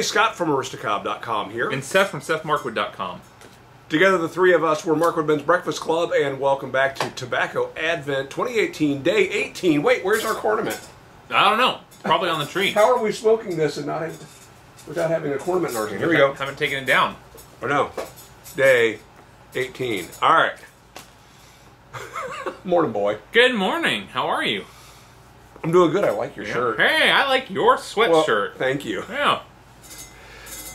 Scott from Aristocob.com here. And Seth from SethMarkwood.com. Together, the three of us, we're Markwood Men's Breakfast Club, and welcome back to Tobacco Advent 2018, Day 18. Wait, where's our Cornament? I don't know. Probably on the tree. How are we smoking this and not without having a Cornament in our hand? Here we go. Haven't taken it down. Or no. Day 18. All right. Morning, boy. Good morning. How are you? I'm doing good. I like your shirt. Hey, I like your sweatshirt. Well, thank you. Yeah.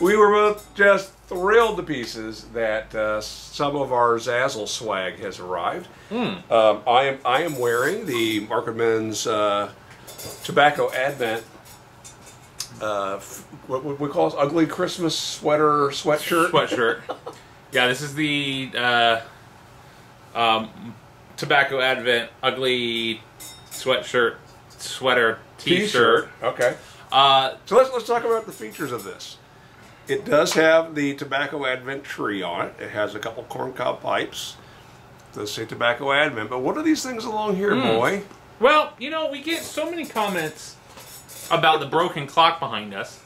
We were both just thrilled to pieces that some of our Zazzle swag has arrived. I am wearing the Markwood Men's Tobacco Advent what we call it, ugly Christmas sweatshirt. Yeah, this is the Tobacco Advent ugly sweater t-shirt. Okay. So let's talk about the features of this. It does have the Tobacco Advent tree on it. It has a couple corncob pipes. It does say Tobacco Advent, but what are these things along here, boy? Well, you know, we get so many comments about the broken clock behind us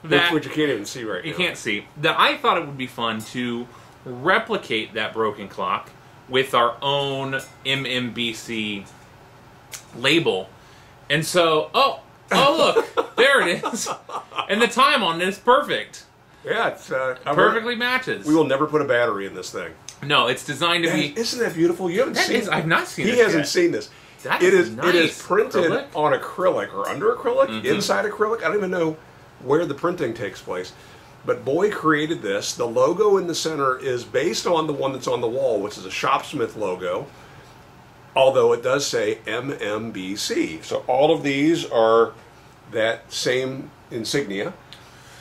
that which you can't even see right now. You can't see. That I thought it would be fun to replicate that broken clock with our own MMBC label. And so, oh look, there it is. And the time on this, perfect. Yeah, it's perfectly matches. We will never put a battery in this thing. No, it's designed to be. Isn't that beautiful? You haven't seen it. I've not seen it. He hasn't seen this. That is nice. It is printed on acrylic or under acrylic, inside acrylic. I don't even know where the printing takes place. But Boy created this. The logo in the center is based on the one that's on the wall, which is a Shopsmith logo, although it does say MMBC. So all of these are that same insignia.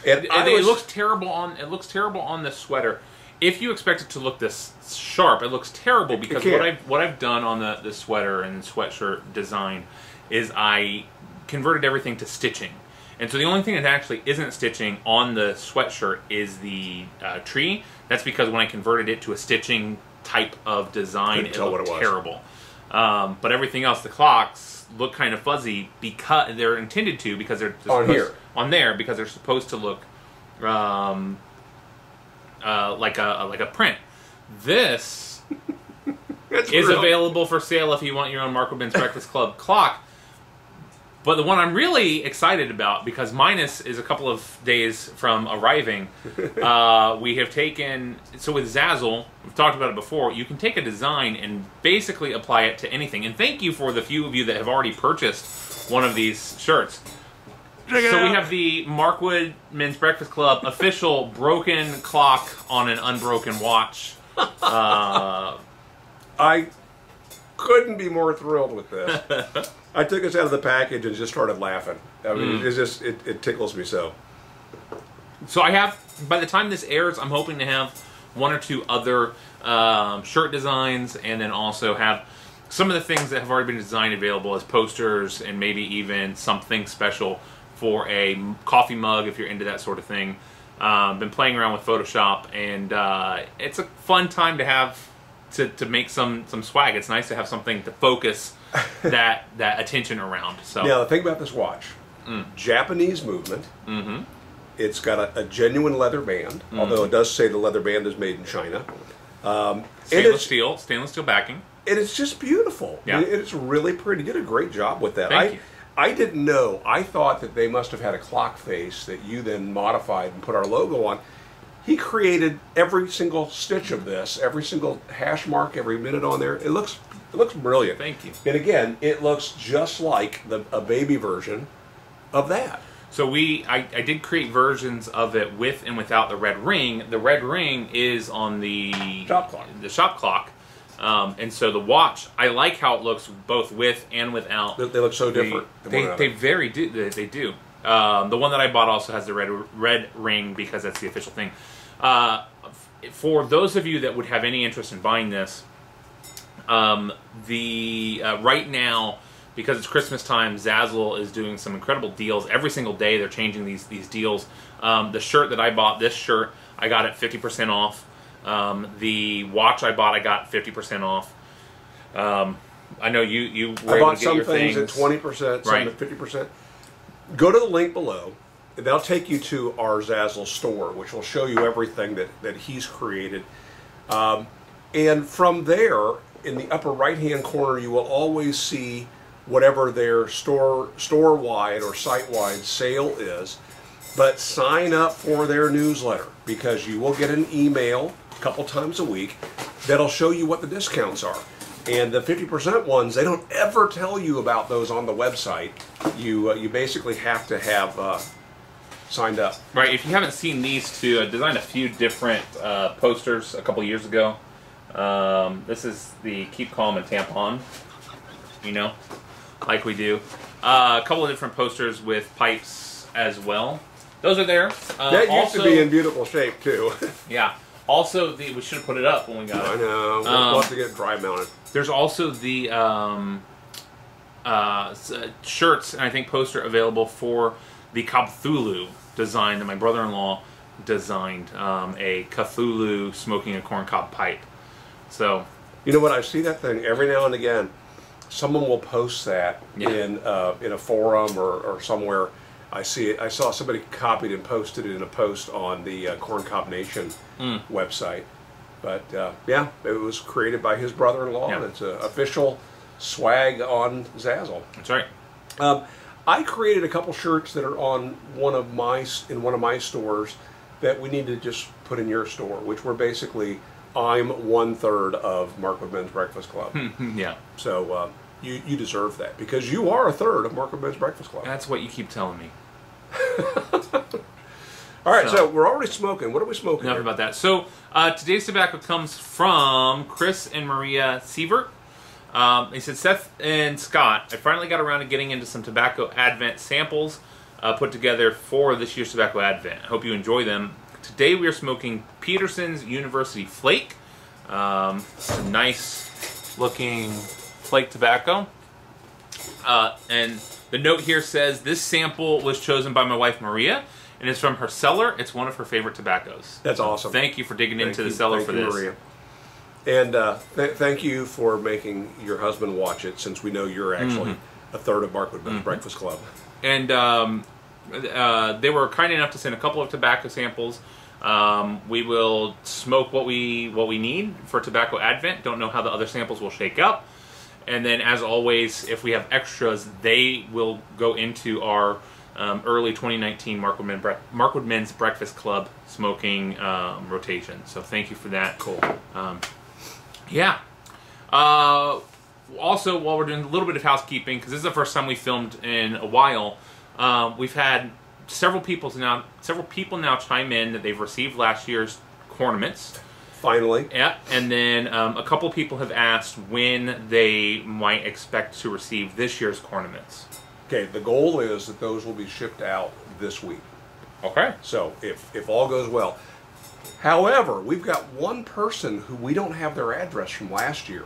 And it looks terrible on the sweater. If you expect it to look this sharp, it looks terrible because what I've done on the sweater and sweatshirt design is I converted everything to stitching. And so the only thing that actually isn't stitching on the sweatshirt is the tree. That's because when I converted it to a stitching type of design, it looked terrible. But everything else, the clocks look kind of fuzzy because they're intended to, because they're because they're supposed to look like a print. This is available for sale if you want your own Markwood Men's Breakfast Club clock. But the one I'm really excited about, because mine is a couple of days from arriving, we have taken, so with Zazzle, we've talked about it before, you can take a design and basically apply it to anything. And thank you for the few of you that have already purchased one of these shirts. So we have the Markwood Men's Breakfast Club official broken clock on an unbroken watch. I couldn't be more thrilled with this. I took this out of the package and just started laughing. I mean, it tickles me so. So I have, by the time this airs, I'm hoping to have one or two other shirt designs, and then also have some of the things that have already been designed available as posters, and maybe even something special for a coffee mug if you're into that sort of thing. Been playing around with Photoshop, and it's a fun time to have to make some swag. It's nice to have something to focus that attention around. So now the thing about this watch, Japanese movement. It's got a genuine leather band, although it does say the leather band is made in China. Stainless steel backing. And it's just beautiful. Yeah. It's really pretty. You did a great job with that. Thank you. I didn't know. I thought that they must have had a clock face that you then modified and put our logo on. He created every single stitch of this, every single hash mark, every minute on there. It looks brilliant. Thank you. And again, it looks just like a baby version of that. So I did create versions of it with and without the red ring. The red ring is on the shop clock. And so the watch, I like how it looks both with and without. They look so different. They do. The one that I bought also has the red ring because that's the official thing. For those of you that would have any interest in buying this, right now, because it's Christmas time, Zazzle is doing some incredible deals. Every single day they're changing these deals. The shirt that I bought, this shirt, I got at 50% off. The watch I bought, I got 50% off. I know you were able to get your things at 20%, some at 50%. Go to the link below. they'll take you to our Zazzle store, which will show you everything that he's created. And from there, in the upper right-hand corner, you will always see whatever their store-wide or site-wide sale is. But sign up for their newsletter, because you will get an email a couple times a week that'll show you what the discounts are. And the 50% ones, they don't ever tell you about those on the website. You basically have to have signed up. Right. If you haven't seen these two, I designed a few different posters a couple years ago. This is the Keep Calm and Tampon, you know, like we do. A couple of different posters with pipes as well. Those are there. That used to be in beautiful shape, too. Yeah. Also, we should have put it up when we got it. I know. We'll have to get it dry mounted. There's also the shirts and I think poster available for the Cthulhu design that my brother-in-law designed. A Cthulhu smoking a corncob pipe. So, you know what? I see that thing every now and again. Someone will post that in a forum or somewhere. I see it. I saw somebody copied and posted it in a post on the Corncob Nation website. But yeah, it was created by his brother-in-law, and it's an official swag on Zazzle. That's right. I created a couple shirts that are on one of my stores that we need to just put in your store, which were basically, I'm 1/3 of Mark Woodman's Breakfast Club. Yeah. So you deserve that, because you are 1/3 of Mark Woodman's Breakfast Club. That's what you keep telling me. All right, so we're already smoking. What are we smoking? Enough about that. So today's tobacco comes from Chris and Maria Sievert. They said, Seth and Scott, I finally got around to getting into some tobacco Advent samples put together for this year's tobacco Advent. I hope you enjoy them. Today we are smoking Peterson's University Flake. It's a nice looking flake tobacco. And the note here says, this sample was chosen by my wife Maria, and it's from her cellar. It's one of her favorite tobaccos. That's awesome. Thank you for digging into the cellar for this. Maria. And thank you for making your husband watch it, since we know you're actually 1/3 of Mark Woodman's Breakfast Club. And they were kind enough to send a couple of tobacco samples. We will smoke what we need for tobacco Advent. Don't know how the other samples will shake up. And then, as always, if we have extras, they will go into our early 2019 Mark Woodman's Breakfast Club smoking rotation. So thank you for that. Cool. Yeah. Also, while we're doing a little bit of housekeeping, because this is the first time we filmed in a while, we've had several people now chime in that they've received last year's Cornaments. Finally. Yeah, and then a couple people have asked when they might expect to receive this year's Cornaments. Okay, the goal is that those will be shipped out this week. Okay. So if all goes well. However, we've got one person who we don't have their address from last year.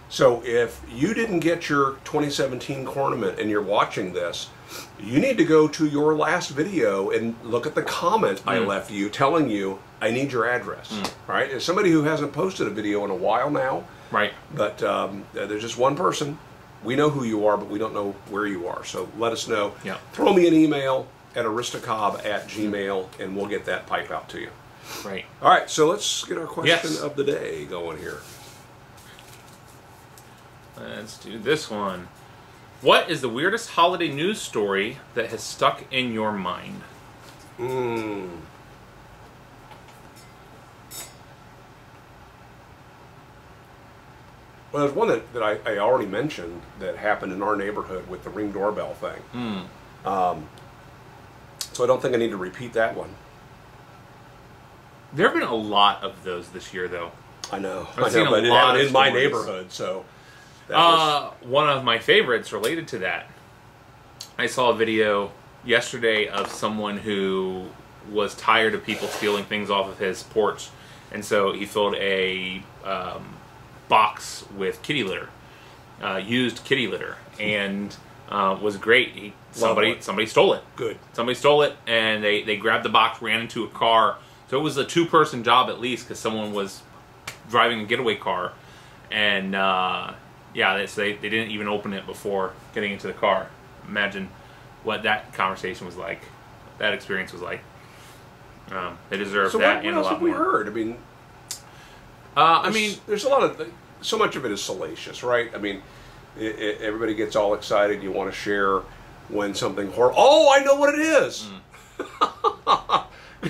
So if you didn't get your 2017 Cornament and you're watching this, you need to go to your last video and look at the comment I left you telling you I need your address. Right? It's somebody who hasn't posted a video in a while now. Right. But there's just one person. We know who you are, but we don't know where you are. So let us know. Yeah. Throw me an email at aristocob@gmail.com and we'll get that pipe out to you. Right. All right, so let's get our question of the day going here. Let's do this one. What is the weirdest holiday news story that has stuck in your mind? Well, there's one that I already mentioned that happened in our neighborhood with the Ring doorbell thing. So I don't think I need to repeat that one. There have been a lot of those this year, though. I know. I've seen a lot it happened of in my stories. neighborhood, so that was... One of my favorites related to that. I saw a video yesterday of someone who was tired of people stealing things off of his porch, and so he filled a box with kitty litter, used kitty litter, and was great. Somebody stole it. Good. Somebody stole it, and they grabbed the box, ran into a car. So it was a two-person job at least, because someone was driving a getaway car, and yeah, so they didn't even open it before getting into the car. Imagine what that conversation was like. that experience was like. They deserve so that what and else a lot have we more. heard? I mean, I there's a lot of so much of it is salacious, right? I mean, everybody gets all excited. You want to share when something horrible. Oh, I know what it is.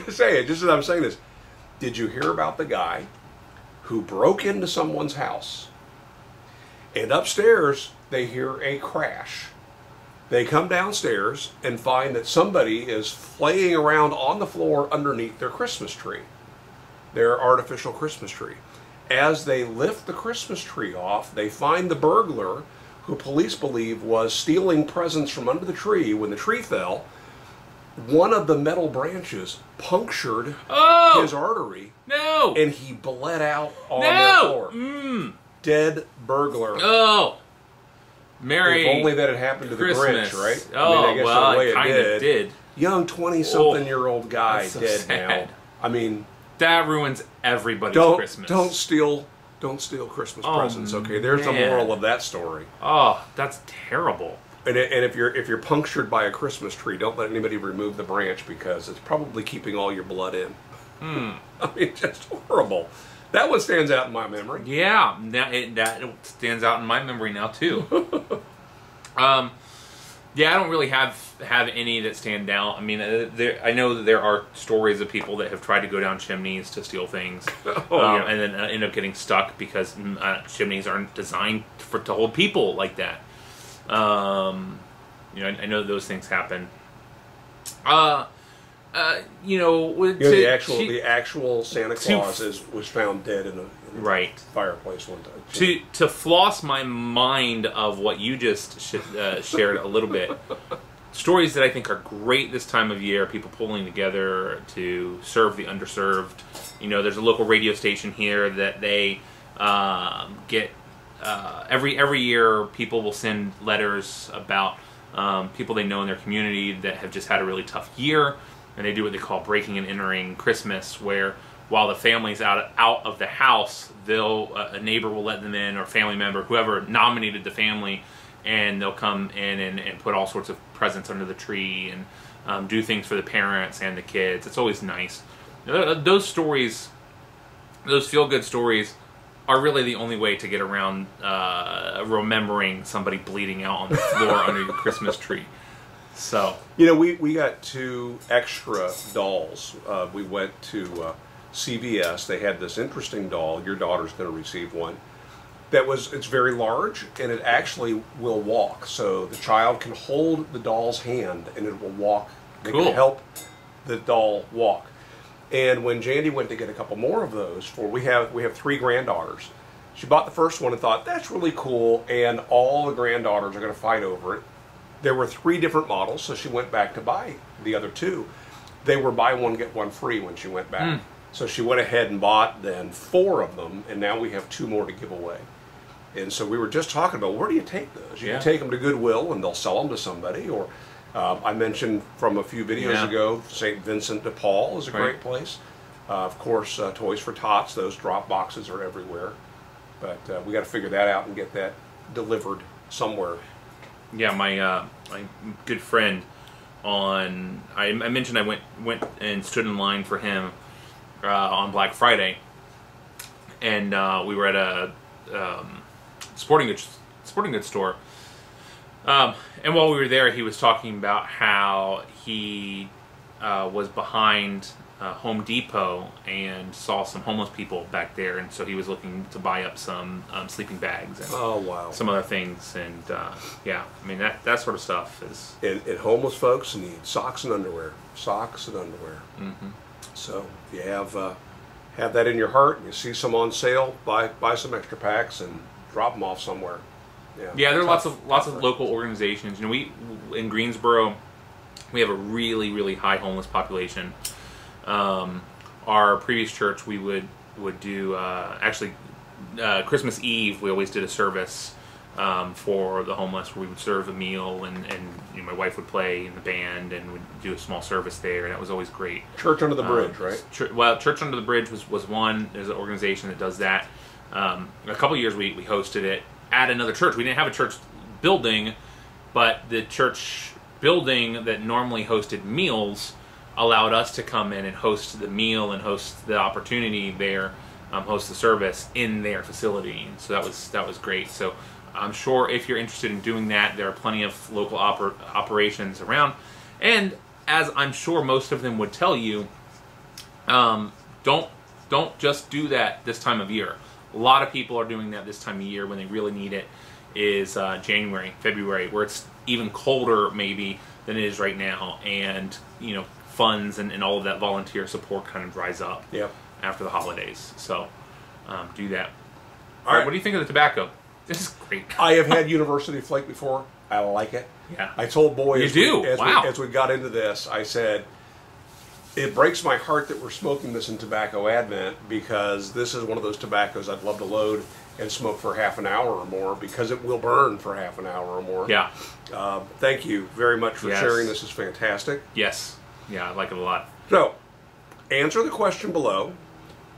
Say it just as I'm saying this. Did you hear about the guy who broke into someone's house, and upstairs they hear a crash? They come downstairs and find that somebody is flaying around on the floor underneath their Christmas tree, their artificial Christmas tree. As they lift the Christmas tree off, they find the burglar, who police believe was stealing presents from under the tree. When the tree fell, one of the metal branches punctured his artery. No! And he bled out on the floor. Dead burglar. Oh! Merry If only that had happened to the Christmas. Grinch, right? Oh, I guess well, the way it kind of did. Young 20-something-year-old guy that's so dead sad. now. I mean, that ruins everybody's Christmas. Don't steal Christmas presents. Okay, there's the moral of that story. Oh, that's terrible. And if you're punctured by a Christmas tree, don't let anybody remove the branch, because it's probably keeping all your blood in. I mean, just horrible. That one stands out in my memory. Yeah, that stands out in my memory now too. Yeah, I don't really have any that stand out. I mean, I know that there are stories of people that have tried to go down chimneys to steal things, yeah. and then end up getting stuck because chimneys aren't designed to hold people like that. You know, I know that those things happen. The actual Santa Claus was found dead in a fireplace one time. To floss my mind of what you just shared a little bit, stories that I think are great this time of year, people pulling together to serve the underserved. You know, there's a local radio station here that they get every year. People will send letters about people they know in their community that have just had a really tough year. And they do what they call breaking and entering Christmas, where while the family's out of the house, a neighbor will let them in, or family member, whoever nominated the family, and they'll come in and put all sorts of presents under the tree and do things for the parents and the kids. It's always nice. Those stories, those feel-good stories, are really the only way to get around remembering somebody bleeding out on the floor under your Christmas tree. So, you know, we got 2 extra dolls. We went to CVS. They had this interesting doll. Your daughter's going to receive one. It's very large, and it actually will walk. So the child can hold the doll's hand, and it will walk. They can help the doll walk. And when Jandy went to get a couple more of those, we have 3 granddaughters. She bought the first one and thought, that's really cool, and all the granddaughters are going to fight over it. There were 3 different models, so she went back to buy the other 2. They were buy one, get one free when she went back. So she went ahead and bought then 4 of them, and now we have 2 more to give away. And so we were just talking about, where do you take those? You can take them to Goodwill, and they'll sell them to somebody. Or I mentioned from a few videos ago, St. Vincent de Paul is a great place. Of course, Toys for Tots, those drop boxes are everywhere. But we got to figure that out and get that delivered somewhere. Yeah, my good friend I mentioned I went and stood in line for him on Black Friday, and we were at a sporting goods store. And while we were there, he was talking about how he was behind Home Depot and saw some homeless people back there, and so he was looking to buy up some sleeping bags and some other things. And yeah, I mean that sort of stuff is. And homeless folks need socks and underwear. Socks and underwear. So if you have that in your heart, and you see some on sale, buy some extra packs and drop them off somewhere. Yeah, there are lots of local organizations. You know, we in Greensboro, we have a really high homeless population. Our previous church, we would do Christmas Eve. We always did a service for the homeless, where we would serve a meal, and you know, my wife would play in the band, and would do a small service there, and that was always great. Church Under the Bridge, right? Church Under the Bridge was one. There's an organization that does that. A couple of years we hosted it at another church. We didn't have a church building, but the church building that normally hosted meals allowed us to come in and host the meal and host the opportunity there, host the service in their facility. And so that was great. So I'm sure if you're interested in doing that, there are plenty of local operations around. And as I'm sure most of them would tell you, don't just do that this time of year. A lot of people are doing that this time of year when they really need it, is January, February, where it's even colder maybe than it is right now, and funds and all of that volunteer support kind of dries up after the holidays. So do that. All right, what do you think of the tobacco? This is great. I have had University Flake before. I like it. Yeah. I told Boy as we got into this, I said, it breaks my heart that we're smoking this in Tobacco Advent, because this is one of those tobaccos I'd love to load and smoke for half an hour or more, because it will burn for half an hour or more. Yeah. Thank you very much for sharing. This is fantastic. Yes. Yeah, I like it a lot. So, answer the question below.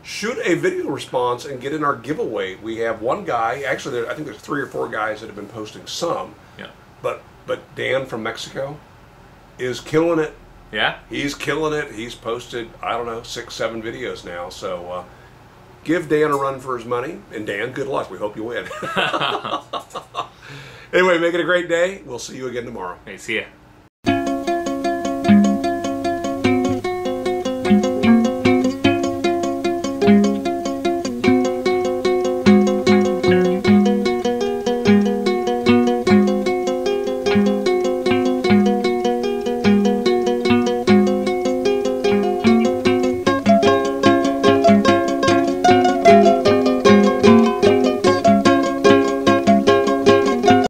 Shoot a video response and get in our giveaway. We have one guy, actually I think there's 3 or 4 guys that have been posting some. Yeah. But Dan from Mexico is killing it. Yeah? He's killing it. He's posted, I don't know, 6, 7 videos now. So give Dan a run for his money. And Dan, good luck. We hope you win. Anyway, make it a great day. We'll see you again tomorrow. Hey, see ya.